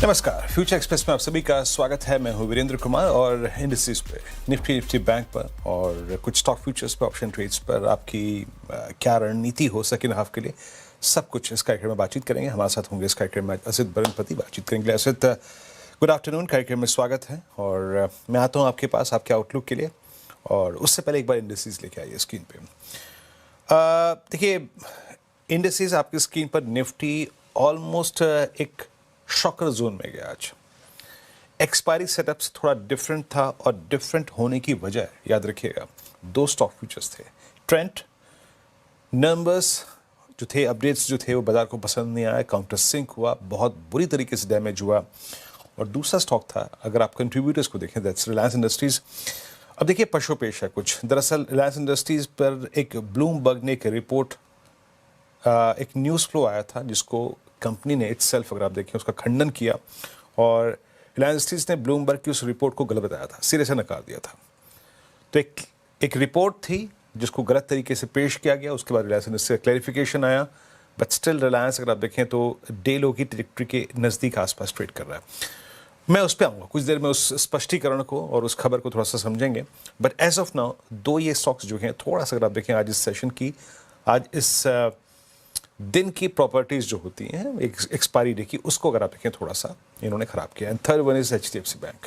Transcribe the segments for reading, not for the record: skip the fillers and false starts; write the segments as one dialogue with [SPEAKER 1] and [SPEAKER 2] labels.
[SPEAKER 1] नमस्कार, future express में आप सभी का स्वागत है। मैं हूं वीरेंद्र कुमार और इंडस्ट्रीज पे निफ्टी बैंक पर और कुछ स्टॉक फ्यूचर्स पर, ऑप्शन ट्रेड्स पर आपकी क्या रणनीति हो सेकेंड हाफ के लिए, सब कुछ इस कार्यक्रम में बातचीत करेंगे। हमारे साथ होंगे इस कार्यक्रम में असित बरनपति, बातचीत करेंगे। असित, गुड आफ्टरनून, कार्यक्रम में स्वागत है और मैं आता हूँ आपके पास आपके आउटलुक के लिए। और उससे पहले एक बार इंडस्ट्रीज लेके आइए स्क्रीन पे। देखिए, इंडस्ट्रीज आपकी स्क्रीन पर निफ्टी ऑलमोस्ट एक शॉकर जोन में गया आज। एक्सपायरी सेटअप से थोड़ा डिफरेंट था और डिफरेंट होने की वजह याद रखिएगा, दो स्टॉक फ्यूचर्स थे। ट्रेंड नंबर्स जो थे, अपडेट्स जो थे, वो बाजार को पसंद नहीं आया, काउंटर सिंक हुआ, बहुत बुरी तरीके से डैमेज हुआ। और दूसरा स्टॉक था, अगर आप कंट्रीब्यूटर्स को देखें, दैट्स रिलायंस इंडस्ट्रीज। अब देखिए, पशुपेश है कुछ। दरअसल रिलायंस इंडस्ट्रीज पर एक ब्लूमबर्ग ने एक रिपोर्ट, एक न्यूज़ फ्लो आया था जिसको कंपनी ने इटसेल्फ, अगर आप देखें, उसका खंडन किया और रिलायंस इंडस्ट्रीज ने ब्लूमबर्ग की उस रिपोर्ट को गलत बताया था, सिरे से नकार दिया था। तो एक रिपोर्ट थी जिसको गलत तरीके से पेश किया गया, उसके बाद रिलायंस इंडस्ट्रीज का क्लैरिफिकेशन आया। बट स्टिल रिलायंस, अगर आप देखें तो डे लो की ट्रिजेक्टरी के नज़दीक आसपास ट्रेड कर रहा है। मैं उस पर आऊँगा कुछ देर में, उस स्पष्टीकरण को और उस खबर को थोड़ा सा समझेंगे। बट एज ऑफ नाउ दो ये स्टॉक्स जो हैं, थोड़ा सा अगर आप देखें आज इस सेशन की, आज इस दिन की प्रॉपर्टीज जो होती हैं, एक एक्सपायरी डे की, उसको अगर आप देखें थोड़ा सा इन्होंने खराब किया। And third one is HDFC bank.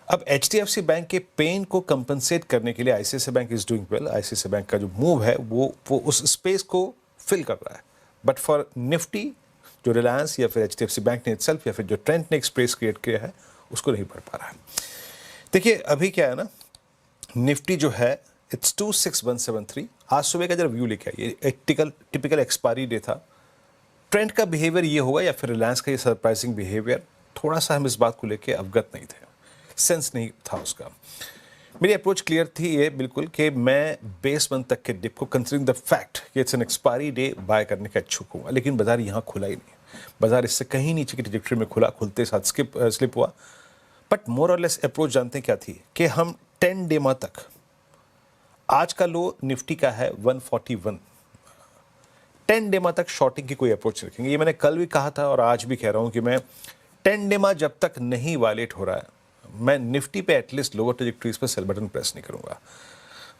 [SPEAKER 1] अब एचडीएफसी बैंक के पेन को कंपनसेट करने के लिए ICICI bank is doing well. ICICI bank का जो मूव है वो उस स्पेस को फिल कर रहा है। बट फॉर निफ्टी, जो रिलायंस या फिर एचडीएफसी बैंक ने इटसेल्फ या फिर जो ट्रेंड ने एक स्पेस क्रिएट किया है, उसको नहीं भर पा रहा है। देखिए, अभी क्या है ना, निफ्टी जो है इट्स 26173। आज सुबह का जब व्यू लेके आइए, एक टिपिकल एक्सपायरी डे था। ट्रेंड का बिहेवियर ये होगा या फिर रिलायंस का ये सरप्राइजिंग बिहेवियर, थोड़ा सा हम इस बात को लेके अवगत नहीं थे, सेंस नहीं था उसका। मेरी अप्रोच क्लियर थी ये बिल्कुल कि मैं बेस 1 तक के डिप को, कंसिडरिंग द फैक्ट कि it's an expiry day, buy करने का इच्छुक हुआ। लेकिन बाजार यहाँ खुला ही नहीं, बाजार इससे कहीं नीचे की ट्रेजेक्टरी में खुला, खुलते साथ स्लिप हुआ। बट मोर और लेस अप्रोच जानते हैं क्या थी कि हम 10 डेमा तक, आज का लो निफ्टी का है 141, 10 डेमा तक शॉर्टिंग की कोई अप्रोच रखेंगे। ये मैंने कल भी कहा था और आज भी कह रहा हूं कि मैं 10 डेमा जब तक नहीं वायलेट हो रहा है, मैं निफ्टी पे एटलीस्ट लोअर ट्रेजेक्टरीज पे सेल बटन प्रेस नहीं करूंगा।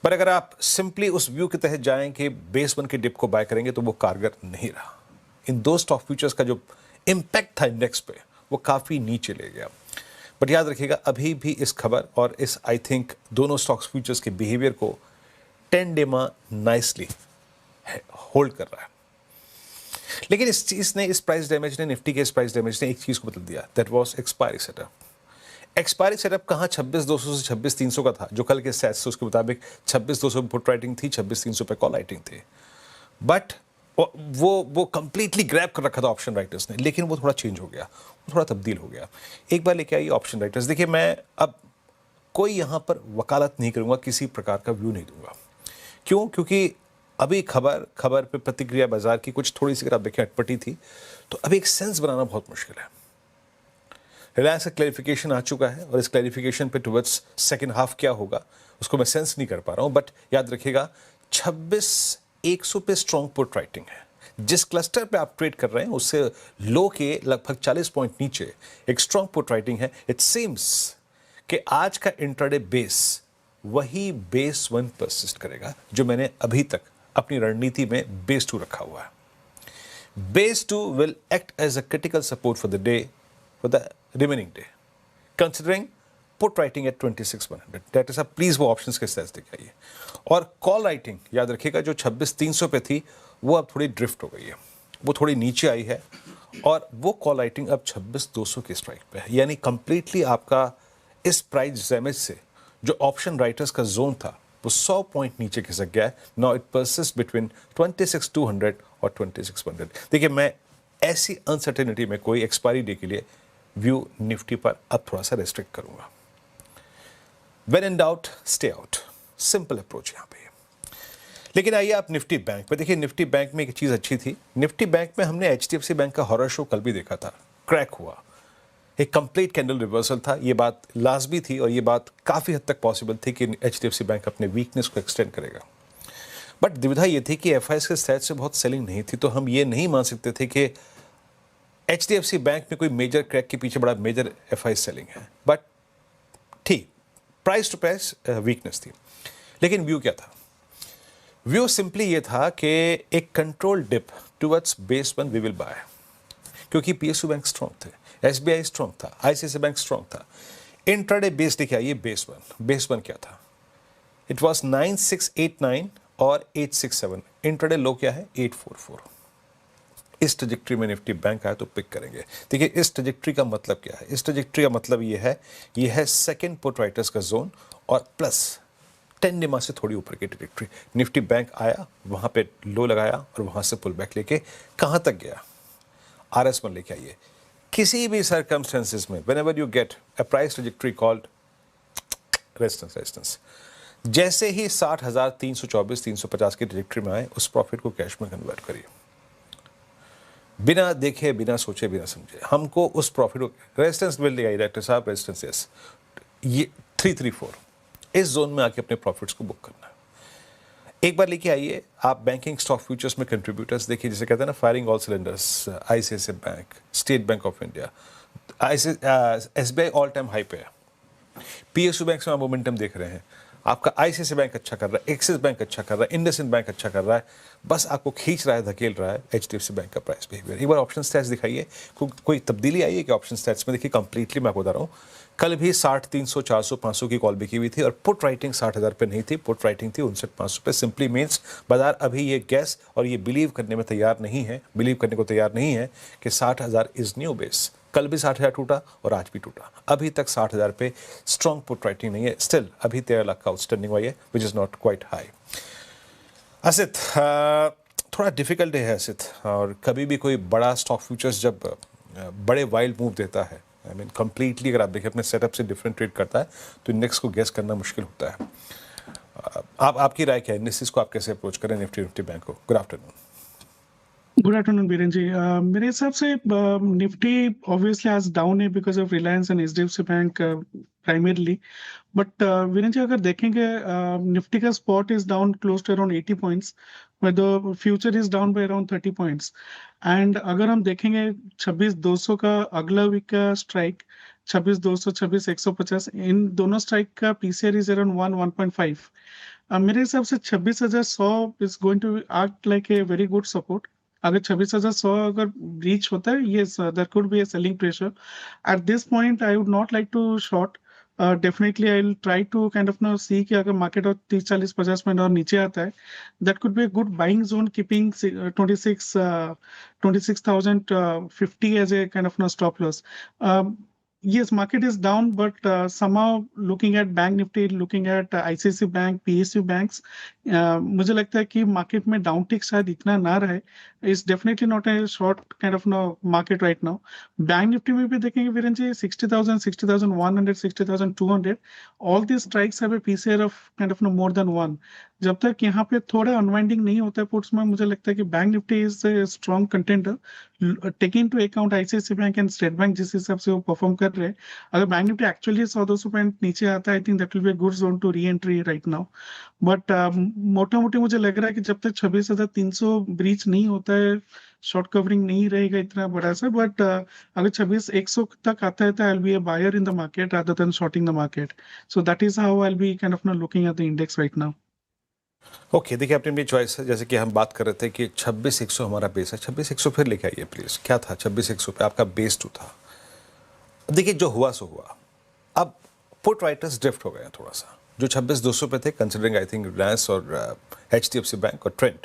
[SPEAKER 1] पर अगर आप सिंपली उस व्यू के तहत जाएं कि बेस 1 के डिप को बाय करेंगे, तो वो कारगर नहीं रहा। इन दो स्टॉक फ्यूचर्स का जो इंपैक्ट था इंडेक्स पे, वो काफी नीचे ले गया। बट याद रखिएगा, अभी भी इस खबर और इस, आई थिंक, दोनों स्टॉक्स फ्यूचर्स के बिहेवियर को 10 डेमा नाइसली होल्ड कर रहा है। लेकिन इस चीज ने, इस प्राइस डैमेज ने, निफ्टी के इस प्राइस डैमेज ने एक चीज को बदल दिया, that was expiry setup. Expiry setup कहां 26,200 से 26,300 का था, जो कल के सेट से उसके मुताबिक 26,200 पे पुट राइटिंग थी, 26,300 पे कॉल राइटिंग थी। बट वो कंप्लीटली ग्रैब कर रखा था ऑप्शन राइटर्स ने, लेकिन वो थोड़ा चेंज हो गया, वो थोड़ा तब्दील हो गया। एक बार लेके आइए ऑप्शन राइटर्स। देखिए, मैं अब कोई यहां पर वकालत नहीं करूंगा, किसी प्रकार का व्यू नहीं दूंगा। क्यों? क्योंकि अभी खबर पे प्रतिक्रिया बाजार की कुछ थोड़ी सी, अगर आप देखें, अटपटी थी। तो अभी एक सेंस बनाना बहुत मुश्किल है। रिलायंस का क्लैरिफिकेशन आ चुका है और इस क्लैरिफिकेशन पे टुवर्ड्स सेकेंड हाफ क्या होगा, उसको मैं सेंस नहीं कर पा रहा हूं। बट याद रखिएगा, 26,100 पे स्ट्रॉन्ग पुट राइटिंग है। जिस क्लस्टर पे आप ट्रेड कर रहे हैं, उससे लो के लगभग 40 पॉइंट नीचे एक स्ट्रॉन्ग पुट राइटिंग है। इट सीम्स कि आज का इंट्राडे बेस वही बेस 1 परसिस्ट करेगा, जो मैंने अभी तक अपनी रणनीति में बेस 2 रखा हुआ है। Base 2 will act as a critical support for the day, for the remaining day, considering put writing at 26,100। That is, please वो ऑप्शंस के साथ दिखाइए। और कॉल राइटिंग याद रखिएगा, जो 26,300 पे थी, वो अब थोड़ी ड्रिफ्ट हो गई है, वो थोड़ी नीचे आई है। और वो कॉल राइटिंग अब 26,200 के स्ट्राइक पे है। यानी कंप्लीटली आपका इस प्राइस डैमेज से जो ऑप्शन राइटर्स का जोन था, वो 100 पॉइंट नीचे खिसक गया है। नाउ इट परसिस्ट बिटवीन 26,200 और 26,100। देखिए, मैं ऐसी अनसर्टेनिटी में कोई एक्सपायरी डे के लिए व्यू निफ्टी पर अब थोड़ा सा रेस्ट्रिक्ट करूंगा। When in doubt stay out, simple approach यहां पे है। लेकिन आइए आप निफ्टी बैंक पे देखिए। निफ्टी बैंक में एक चीज अच्छी थी, निफ्टी बैंक में हमने एचडीएफसी बैंक का हॉरर शो कल भी देखा था, क्रैक हुआ, एक कंप्लीट कैंडल रिवर्सल था। ये बात लाजमी थी और ये बात काफ़ी हद तक पॉसिबल थी कि एचडीएफसी बैंक अपने वीकनेस को एक्सटेंड करेगा। बट दुविधा ये थी कि एफआईएस के स्टैट से बहुत सेलिंग नहीं थी, तो हम ये नहीं मान सकते थे कि HDFC बैंक में कोई मेजर क्रैक के पीछे बड़ा मेजर FI सेलिंग है, बट ठीक प्राइस टू प्राइस वीकनेस थी। लेकिन व्यू क्या था? व्यू सिंपली ये था कि एक control dip towards base one we will buy, क्योंकि PSU बैंक स्ट्रॉन्ग थे, SBI स्ट्रॉन्ग था, ICICI बैंक स्ट्रॉन्ग था। इंट्राडे बेस देखिए आइए, बेस वन क्या था? इट वॉज 9689 और 867। इंट्राडे लो क्या है? 844। इस ट्रजेक्ट्री में निफ्टी बैंक आया तो पिक करेंगे। देखिए इस ट्रजेक्ट्री का मतलब क्या है? इस ट्रजेक्ट्री का मतलब ये है सेकंड पुट राइटर्स का जोन और प्लस 10 डिमा से थोड़ी ऊपर की ट्रजेक्ट्री। निफ्टी बैंक आया, वहां पे लो लगाया और वहां से पुल बैक लेके कहां तक गया? RS1 लेके आइए। किसी भी सर्कमस्टेंसेस में whenever you get a price trajectory called resistance, जैसे ही 60,324 350 की ट्रजेक्ट्री में आए, उस प्रॉफिट को कैश में कन्वर्ट करिए, बिना देखे, बिना सोचे, बिना समझे। हमको उस प्रॉफिट को रेजिस्टेंस मिल गया डायरेक्टर साहब, रेजिस्टेंस यस, ये 334, इस जोन में आके अपने प्रॉफिट्स को बुक करना है। एक बार लेके आइए आप बैंकिंग स्टॉक फ्यूचर्स में कंट्रीब्यूटर्स देखिए, जिसे कहते हैं ना firing all cylinders. ICICI bank, state bank of India, SBI all time high पे है। PSU बैंक में आप मोमेंटम देख रहे हैं, आपका ICICI बैंक अच्छा कर रहा है, एक्सिस बैंक अच्छा कर रहा है, इंडसइंड बैंक अच्छा कर रहा है, बस आपको खींच रहा है, धकेल रहा है HDFC बैंक का प्राइस बिहेवियर। एक बार ऑप्शन स्टैट्स दिखाइए, कोई तब्दीली आई है कि ऑप्शन स्टैट्स में? देखिए कंप्लीटली मैं आपको बता रहा हूँ, कल भी 60 300 400 500 की कॉल बिकी हुई थी और पुट राइटिंग 60,000 पे नहीं थी, पुट राइटिंग थी 59,500 पे। सिंपली मीन्स बाजार अभी ये गैस और ये बिलीव करने में तैयार नहीं है, बिलीव करने को तैयार नहीं है कि 60,000 इज न्यू बेस। कल भी 60,000 टूटा और आज भी टूटा, अभी तक 60,000 पे स्ट्रॉन्ग पुट राइटिंग नहीं है। स्टिल अभी 13 लाख का आउटस्टैंडिंग हुआ है, which is not quite high. Asit, थोड़ा डिफिकल्ट है असित, और कभी भी कोई बड़ा स्टॉक फ्यूचर्स जब बड़े वाइल्ड मूव देता है, आई मीन कंप्लीटली अगर आप देखिए अपने सेटअप से डिफरेंट ट्रेड करता है, तो इंडेक्स को गेस करना मुश्किल होता है। आपकी राय क्या है? इंडेक्स को आप कैसे अप्रोच करें, निफ्टी बैंक को? Good afternoon.
[SPEAKER 2] Good afternoon Biren ji. मेरे हिसाब से निफ्टी ऑब्वियसली आज डाउन है because of Reliance and HDFC bank primarily. But Viren ji अगर देखेंगे निफ्टी का spot is down close to around 80 points, the future is down by around 30 points. And अगर हम देखेंगे 26,200 का अगला वीक का स्ट्राइक, 26,200 26,150, इन दोनों स्ट्राइक का PCR इज अराउंड 1.5। मेरे हिसाब से 26,100 is going to act like a very good support. अगर 26,100 अगर रीच होता है, yes, there could be a selling pressure. At this point, I would not like to short. Definitely, I'll try to kind of now see कि अगर market और 30-40-50 minute और नीचे आता है, that could be a good buying zone, keeping 26,050 as a kind of now stop loss. Yes, market is down, but somehow looking at Bank Nifty, looking at ICICI Bank, PSU banks, मुझे लगता है कि market में down टिक शायद इतना ना रहे। Is definitely not a short kind of no market right now. Bank Nifty में भी देखेंगे Viren ji, 60,000, 60,100, 60,200, all this strikes have a PCR of kind of no more than 1। जब तक यहाँ पे थोड़ा अनवाइंडिंग नहीं होता है पुट्स में, मुझे लगता है कि bank Nifty is a strong contender. Taking to account ICICI bank and state bank जिस हिसाब से वो परफॉर्म कर रहे हैं, अगर बैंक निफ्टी एक्चुअली 100-200 पॉइंट नीचे आता है, I think that will be a good zone to re entry right now. But मोटा मोटी मुझे लग रहा है कि जब तक 26,300 ब्रीच नहीं होता है, शॉर्ट कवरिंग नहीं रहेगा इतना बड़ा सा। बट अगर 26,100 तक आता है तो I will be a buyer in the market rather than shorting the market. So that is how I will be kind of now looking at the index right now.
[SPEAKER 1] Okay, देखिए अपनी अपनी choice है। जैसे कि हम बात कर रहे थे कि 26,100 हमारा बेस है, 26,100 फिर लेके आइए प्लीज। क्या था 26,100 पे आपका बेस 2 था। देखिए जो हुआ सो हुआ। अब पुट राइटर्स ड्रिफ्ट हो गए हैं थोड़ा सा, जो 26,200 पे थे, कंसिडरिंग आई थिंक रिलायंस और HDFC बैंक और ट्रेंड,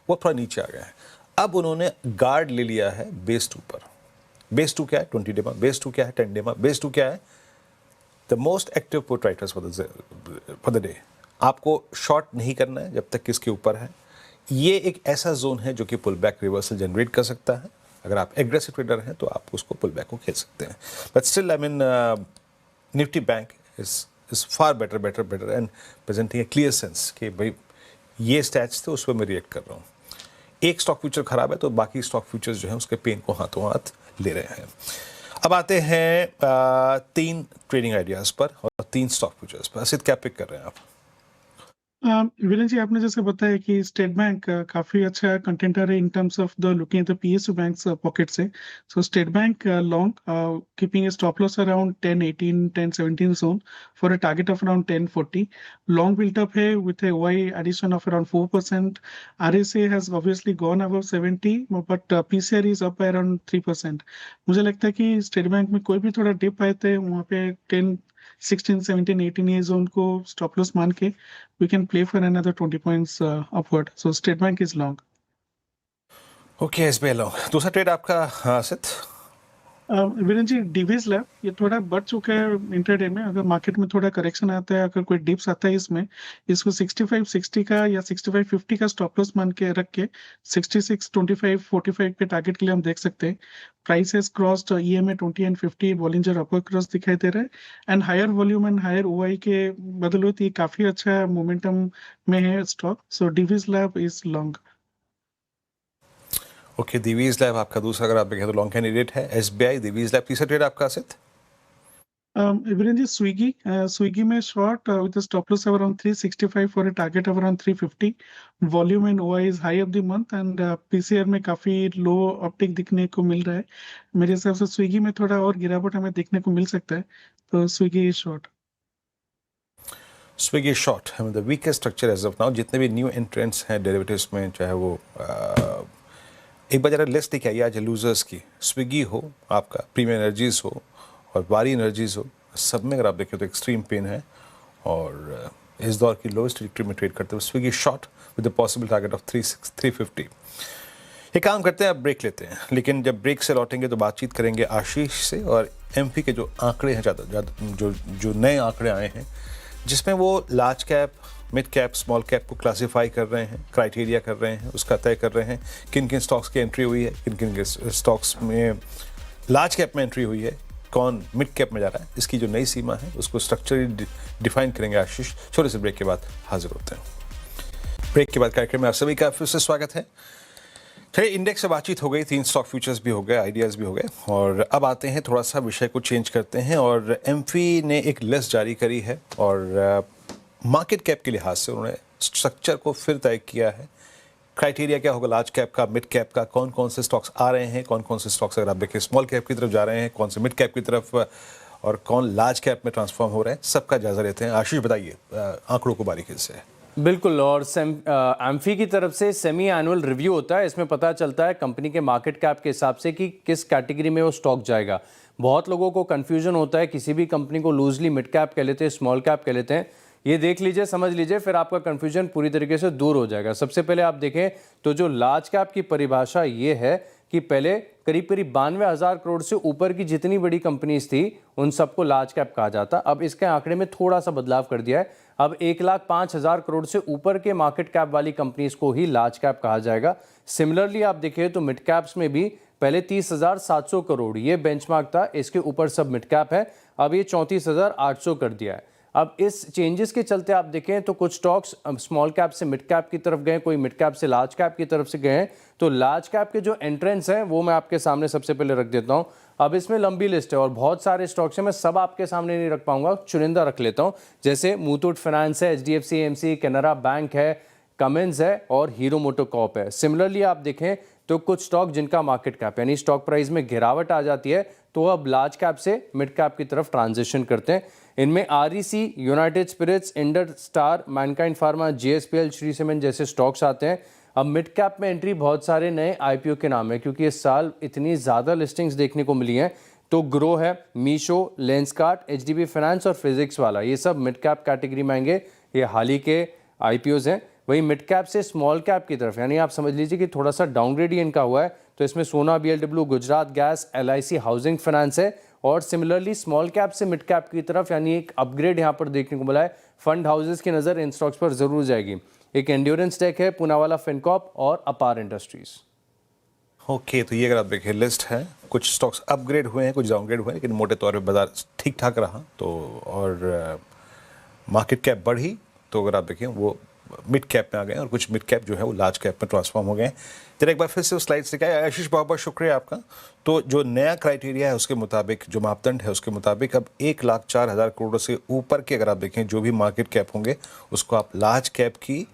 [SPEAKER 1] वो थोड़ा नीचे आ गए हैं। अब उन्होंने गार्ड ले लिया है बेस 2 पर। बेस 2 क्या है? 20 डेमा। बेस 2 क्या है? 10 डेमा। बेस 2 क्या है? The most active put writers for the day. आपको शॉर्ट नहीं करना है जब तक किसके ऊपर है। ये एक ऐसा जोन है जो कि पुल बैक रिवर्सल जनरेट कर सकता है। अगर आप एग्रेसिव ट्रेडर हैं तो आप उसको पुल बैक को खेल सकते हैं। But still I mean Nifty bank is far better and presenting A clear sense कि भाई ये स्टैट्स थे, उस पर मैं रिएक्ट कर रहा हूँ। एक स्टॉक फ्यूचर खराब है तो बाकी स्टॉक फ्यूचर्स जो है उसके पेन को हाथों हाथ ले रहे हैं। अब आते हैं 3 ट्रेडिंग आइडियाज पर और 3 स्टॉक फ्यूचर्स पर। असित क्या पिक कर रहे हैं आप?
[SPEAKER 2] वीरेंद्र जी, आपने जैसे बताया कि स्टेट बैंक काफी अच्छा कंटेंटर है in terms of the looking at the PSU banks pocket से. So state bank long, keeping a stop loss around 1018 1017 zone for a target of around 1040. Long built up है with a OI addition of around 4%. RSA has obviously gone above 70, but PCR is up by around 3%. मुझे लगता है कि state bank में कोई भी थोड़ा dip आए थे वहाँ पे 10 16 17 18 ये जोन को स्टॉप लॉस मान के we can play for another 20 points upward. So State Bank is long.
[SPEAKER 1] Okay SBI long. दूसरा ट्रेड आपका आसित?
[SPEAKER 2] वीरेंद्र जी, डिवीज लैब ये थोड़ा बढ़ चुका है इंटरडे में. अगर मार्केट में थोड़ा करेक्शन आता है, अगर कोई डिप्स आता है इसमें, इसको 65-60 का या 65-50 का स्टॉप लॉस मान के रख के 66-25-45 के टारगेट के लिए हम देख सकते हैं. Price has crossed EMA 20 and 50 Bollinger upper cross दिखाई दे रहा है. And higher volume and higher OI के बदौलत ये काफी अच्छा मोमेंटम में है stock. So Divi's lab is long.
[SPEAKER 1] Okay, Divi's lab आपका दूसरा, अगर आप देखें तो लॉन्ग कैंडिडेट है एसबीआई, दिवीज लैब। तीसरा ट्रेड आपका आसित?
[SPEAKER 2] वीरेंद्र जी, स्विगी में short with a stop loss of around 365 for a target of around 350. Volume and OI is high of the month and PCR में काफी लो अपटिक दिखने को मिल रहा है. मेरे हिसाब से स्विगी में थोड़ा और गिरावट हमें देखने को मिल सकता है, तो Swiggy is short.
[SPEAKER 1] Swiggy short, the weakest structure as of now. जितने भी न्यू एंट्रेंट्स हैं डेरिवेटिव्स में, चाहे वो एक बार जरा लिस्ट दिखाइए आज लूजर्स की। स्विगी हो, आपका प्रीमियम एनर्जीज हो और वारी एनर्जीज हो, सब में अगर आप देखें तो एक्सट्रीम पेन है और इस दौर की लोएस्ट ट्रिजेक्टरी में ट्रेड करते हुए Swiggy short with the possible target of 350। ये काम करते हैं, अब ब्रेक लेते हैं, लेकिन जब ब्रेक से लौटेंगे तो बातचीत करेंगे आशीष से और एमपी के जो आंकड़े हैं, जो नए आंकड़े आए हैं जिसमें वो large cap, mid cap, small cap को क्लासिफाई कर रहे हैं, क्राइटेरिया कर रहे हैं, उसका तय कर रहे हैं किन किन स्टॉक्स की एंट्री हुई है, किन किन स्टॉक्स में लार्ज कैप में एंट्री हुई है, कौन मिड कैप में जा रहा है, इसकी जो नई सीमा है उसको स्ट्रक्चरली डिफाइन करेंगे आशीष। छोटे से ब्रेक के बाद हाजिर होते हैं। ब्रेक के बाद कार्यक्रम में आप सभी का फिर से स्वागत है। चलिए, इंडेक्स से बातचीत हो गई, 3 स्टॉक फ्यूचर्स भी हो गए, आइडियाज़ भी हो गए और अब आते हैं, थोड़ा सा विषय को चेंज करते हैं और एमफी ने एक लिस्ट जारी करी है और मार्केट कैप के लिहाज से उन्होंने स्ट्रक्चर को फिर तय किया है। क्राइटेरिया क्या होगा लार्ज कैप का, मिड कैप का, कौन कौन से स्टॉक्स आ रहे हैं, कौन कौन से स्टॉक्स अगर आप देखें स्मॉल कैप की तरफ जा रहे हैं, कौन से मिड कैप की तरफ और कौन लार्ज कैप में ट्रांसफॉर्म हो रहे हैं, सबका जायजा लेते हैं। आशीष बताइए आंकड़ों को बारीकी से।
[SPEAKER 3] बिल्कुल, और एम्फी की तरफ से सेमी एनुअल रिव्यू होता है, इसमें पता चलता है कंपनी के मार्केट कैप के हिसाब से कि किस कैटेगरी में वो स्टॉक जाएगा। बहुत लोगों को कंफ्यूजन होता है, किसी भी कंपनी को लूजली मिड कैप कह लेते हैं, स्मॉल कैप कह लेते हैं। ये देख लीजिए, समझ लीजिए, फिर आपका कंफ्यूजन पूरी तरीके से दूर हो जाएगा। सबसे पहले आप देखें तो जो लार्ज कैप की परिभाषा ये है कि पहले करीब 92,000 करोड़ से ऊपर की जितनी बड़ी कंपनीज थी उन सबको लार्ज कैप कहा जाता। अब इसके आंकड़े में थोड़ा सा बदलाव कर दिया है, अब 1,05,000 करोड़ से ऊपर के मार्केट कैप वाली कंपनीज को ही लार्ज कैप कहा जाएगा। सिमिलरली आप देखिए तो मिड कैप्स में भी पहले 30,700 करोड़ ये बेंचमार्क था, इसके ऊपर सब मिड कैप है, अब ये 34,800 कर दिया है। अब इस चेंजेस के चलते आप देखें तो कुछ स्टॉक्स स्मॉल कैप से मिड कैप की तरफ गए, कोई मिड कैप से लार्ज कैप की तरफ से गए हैं। तो लार्ज कैप के जो एंट्रेंस हैं वो मैं आपके सामने सबसे पहले रख देता हूं। अब इसमें लंबी लिस्ट है और बहुत सारे स्टॉक्स हैं, मैं सब आपके सामने नहीं रख पाऊंगा, चुनिंदा रख लेता हूं। जैसे मुथूट फाइनेंस है, HDFC AMC, कैनरा बैंक है, कमिंस है और हीरो मोटोकॉर्प है। सिमिलरली आप देखें तो कुछ स्टॉक जिनका मार्केट कैप यानी स्टॉक प्राइस में गिरावट आ जाती है तो अब लार्ज कैप से मिड कैप की तरफ ट्रांजिशन करते हैं। इनमें REC, United Spirits, Indus star, Mankind Pharma, JSPL, Shree cement जैसे स्टॉक्स आते हैं। अब मिड कैप में एंट्री बहुत सारे नए IPO के नाम है, क्योंकि इस साल इतनी ज़्यादा लिस्टिंग्स देखने को मिली हैं। तो ग्रो है, मीशो, लेंसकार्ट, HDB फाइनेंस और फिजिक्स वाला, ये सब मिड कैप कैटेगरी में आएंगे, ये हाल ही के IPOs हैं। वही मिड कैप से स्मॉल कैप की तरफ यानी आप समझ लीजिए कि थोड़ा सा डाउनग्रेड ही इनका हुआ है, तो इसमें सोना, BLW, Gujarat gas, LIC housing finance है। और सिमिलरली स्मॉल कैप से मिड कैप की तरफ यानी एक अपग्रेड यहाँ पर देखने को मिला है। फंड हाउसेस की नज़र इन स्टॉक्स पर जरूर जाएगी। एक एंड्योरेंस टेक है, पूनावाला फिनकॉर्प और अपार इंडस्ट्रीज।
[SPEAKER 1] ओके, तो ये अगर आप देखें लिस्ट है, कुछ स्टॉक्स अपग्रेड हुए हैं, कुछ डाउनग्रेड हुए हैं, लेकिन मोटे तौर पे बाजार ठीक ठाक रहा। तो और मार्केट कैप बढ़ी तो अगर आप देखें वो मिड कैप में आ गए हैं और कुछ मिड कैप जो है वो लार्ज कैप में ट्रांसफॉर्म हो गए हैं। जरा एक बार फिर से उस स्लाइड्स दिखाए। आशीष, बहुत बहुत शुक्रिया आपका। तो जो नया क्राइटेरिया है उसके मुताबिक, जो मापदंड है उसके मुताबिक अब 1,04,000 करोड़ से ऊपर के अगर आप देखें जो भी मार्केट कैप होंगे उसको आप लार्ज कैप की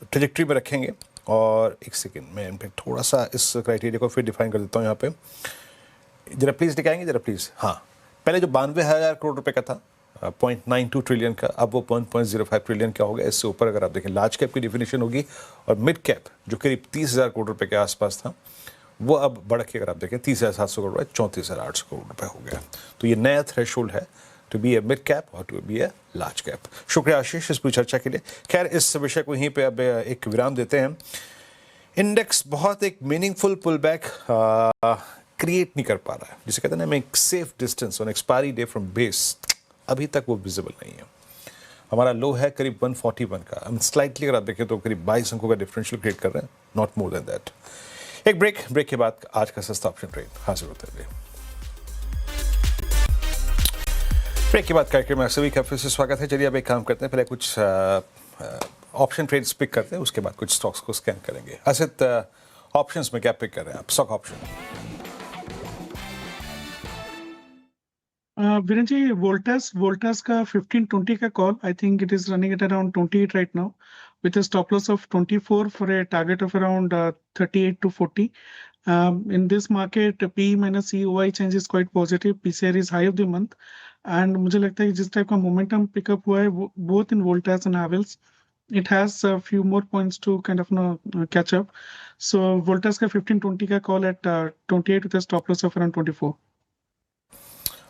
[SPEAKER 1] ट्रेजेक्ट्री में रखेंगे। और एक सेकेंड, मैं इन पर थोड़ा सा इस क्राइटेरिया को फिर डिफाइन कर देता हूँ यहाँ पे। जरा प्लीज़ दिखाएंगे, जरा प्लीज़। हाँ, पहले जो 92,000 करोड़ रुपए का था 0.92 ट्रिलियन का, अब वो 1.05 ट्रिलियन का हो गया। इससे ऊपर अगर आप देखें लार्ज कैप की डिफिनेशन होगी, और मिड कैप जो करीब 30,000 करोड़ रुपए के आसपास था वो अब बढ़ के अगर आप देखें 30,700 करोड़ रुपए 34,800 करोड़ रुपए हो गया। तो ये नया थ्रेशोल्ड है to be a mid cap और to be a large cap. शुक्रिया आशीष इस पूरी चर्चा के लिए। खैर, इस विषय को यहीं पे अब एक विराम देते हैं। इंडेक्स बहुत एक मीनिंगफुल पुल बैक क्रिएट नहीं कर पा रहा है, जिसे कहते हैं ना एक safe distance on expiry day from base, अभी तक वो विजिबल नहीं है। हमारा लो है करीब 141 का, हम स्लाइटली अगर आप देखें तो करीब 22 अंकों का डिफरेंशियल क्रिएट कर रहे हैं, नॉट मोर देन दैट। एक ब्रेक के बाद आज का सस्ता ऑप्शन ट्रेड हाजिर होते हैं। ब्रेक के बाद कार्यक्रम में सभी का फिर से स्वागत है। चलिए अब एक काम करते हैं, पहले कुछ ऑप्शन ट्रेड्स पिक करते हैं, उसके बाद कुछ स्टॉक्स को स्कैन करेंगे। असित, ऑप्शंस में क्या पिक कर रहे हैं आप? Stock option
[SPEAKER 2] Viren ji, Voltas का 15-20 का call, I think it is running at around 28 right now, with a stop loss of 24 for a target of around 38 to 40. In this market, P minus EOI change is quite positive. PCR is high of the month, and मुझे लगता है कि जिस type का momentum pickup हुआ है both in Voltas and Havells, it has a few more points to kind of catch up. So Voltas का 15-20 का call at 28 with a stop loss of around 24.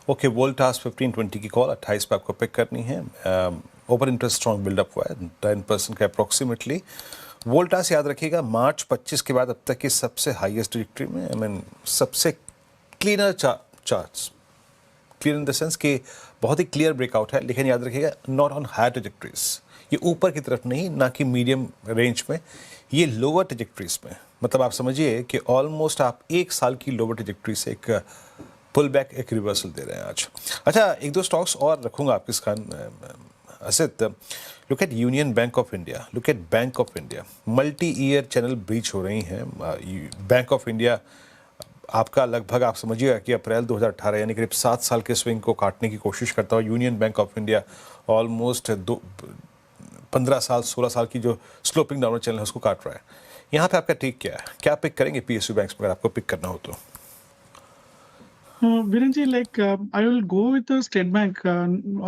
[SPEAKER 1] Okay, Voltas 15-20 की कॉल 28 पे आपको pick करनी है। Open interest strong buildup हुआ है 10% का अप्रोक्सीमेटली। वोल्टास याद रखिएगा मार्च 25 के बाद अब तक की सबसे हाईएस्ट ट्रैजेक्टरी में, आई मीन सबसे cleaner charts, clear in the sense कि बहुत ही क्लियर ब्रेकआउट है, लेकिन याद रखिएगा नॉट ऑन हायर ट्रैजेक्टरीज, ये ऊपर की तरफ नहीं, ना कि मीडियम रेंज में, ये लोअर ट्रैजेक्टरीज में। मतलब आप समझिए कि ऑलमोस्ट आप एक साल की लोअर ट्रैजेक्टरी से एक पुल बैक, एक रिवर्सल दे रहे हैं आज। अच्छा, एक दो स्टॉक्स और रखूंगा आपके scan Asit. Look at union bank of India, look at bank of India, multi year channel breach हो रही हैं। बैंक ऑफ इंडिया आपका लगभग आप समझिएगा कि अप्रैल 2018 यानी करीब 7 साल के स्विंग को काटने की कोशिश करता है। Union bank of India almost 15 साल 16 साल की जो स्लोपिंग डाउनवर्ड चैनल है उसको काट रहा है। यहाँ पे आपका टेक क्या है? क्या पिक करेंगे PSU बैंक्स में अगर आपको पिक करना हो तो?
[SPEAKER 2] Viren ji, I will go with the State Bank.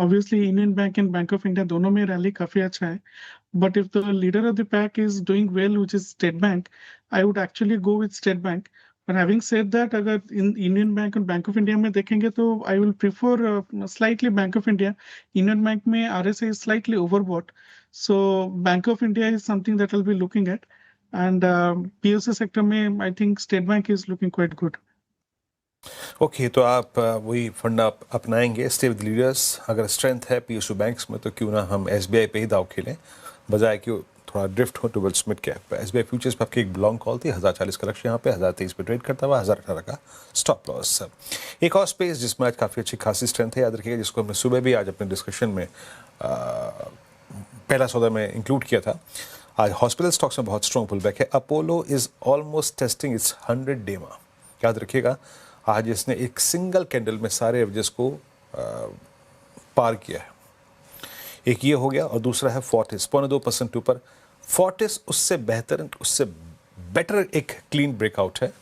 [SPEAKER 2] Obviously, Union Bank and Bank of India दोनों में रैली काफी अच्छा है. But if the leader of the pack is doing well, which is State Bank, I would actually go with State Bank. But having said that, अगर in Union Bank and Bank of India में देखेंगे तो I will prefer slightly Bank of India. Union Bank में RSI is slightly overbought. So Bank of India is something that I'll be looking at. And PSU sector में I think State Bank is looking quite good.
[SPEAKER 1] Okay, तो आप वही fund आप अपनाएंगे, stay with leaders. अगर strength है PSU banks में तो क्यों ना हम SBI पे ही दाव खेलें, बजाय कि थोड़ा ड्रिफ्ट हो towards mid cap. SBI futures पे आपकी एक लॉन्ग कॉल थी, 1040 का लक्ष्य यहाँ पे, 1023 पे ट्रेड करता हुआ, 1018 का स्टॉप लॉस। एक और स्पेस जिसमें आज काफ़ी अच्छी खासी स्ट्रेंथ है, याद रखिएगा, जिसको हमने सुबह भी आज अपने डिस्कशन में पहला सौदा में इंक्लूड किया था। आज हॉस्पिटल स्टॉक्स में बहुत स्ट्रॉन्ग पुल बैक है। Apollo is almost testing it's 100 day मा, याद रखिएगा। आज इसने एक सिंगल कैंडल में सारे एवरेजेस को पार किया है। एक ये हो गया और दूसरा है फोर्टिस 0.2% ऊपर। फोर्टिस उससे बेहतर, उससे बेटर एक क्लीन ब्रेकआउट है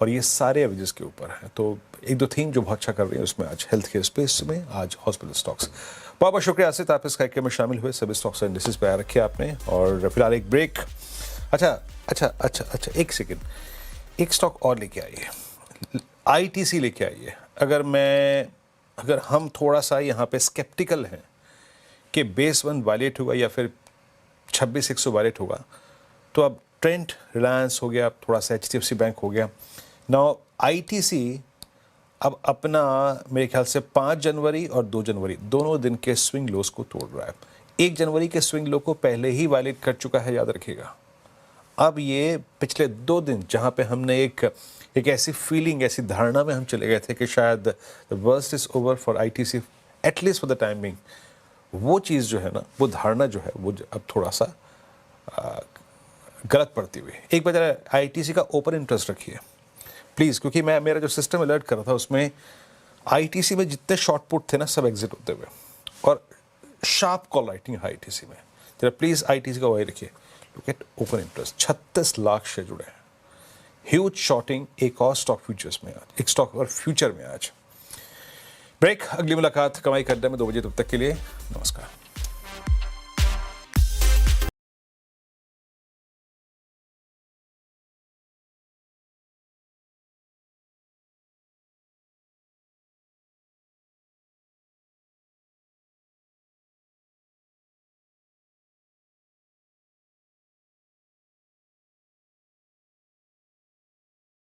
[SPEAKER 1] और ये सारे एवरेजेस के ऊपर है। तो एक दो थीम जो बहुत अच्छा कर रही है उसमें आज हेल्थ केयर स्पेस में, आज हॉस्पिटल स्टॉक्स। बहुत बहुत शुक्रिया आसित, आप इस कार्यक्रम में शामिल हुए। सभी स्टॉक्स इंडिसेस पे आ रखे आपने और फिलहाल एक ब्रेक। अच्छा, एक सेकेंड, एक स्टॉक और लेके आइए, ITC लेके आइए। अगर हम थोड़ा सा यहाँ पे स्केप्टिकल हैं कि बेस 1 वायलेट होगा या फिर 26,100 वायलेट होगा, तो अब ट्रेंट, रिलायंस हो गया, थोड़ा सा HDFC बैंक हो गया। नाउ ITC अब अपना मेरे ख्याल से 5 जनवरी और 2 जनवरी दोनों दिन के स्विंग लोस को तोड़ रहा है। 1 जनवरी के स्विंग लो को पहले ही वायलेट कर चुका है, याद रखिएगा। अब ये पिछले 2 दिन जहाँ पे हमने एक ऐसी फीलिंग, ऐसी धारणा में हम चले गए थे कि शायद the worst is over for ITC at least for the time being, वो चीज़ जो है ना, वो धारणा जो है वो अब थोड़ा सा गलत पड़ती हुई। एक बार आईटीसी का ओपन इंटरेस्ट रखिए प्लीज़, क्योंकि मेरा जो सिस्टम अलर्ट कर रहा था उसमें आईटीसी में जितने शॉर्ट पुट थे ना सब एग्जिट होते हुए, और शार्प कॉल राइटिंग है आईटीसी में। जरा प्लीज़ आईटीसी का वही रखिए। Look at open interest, 36 lakh share जुड़े हैं। ह्यूज शॉर्टिंग एक और स्टॉक फ्यूचर्स में आज, एक स्टॉक और फ्यूचर में आज। ब्रेक, अगली मुलाकात कमाई खड्डे में 2 बजे। तब तक के लिए नमस्कार।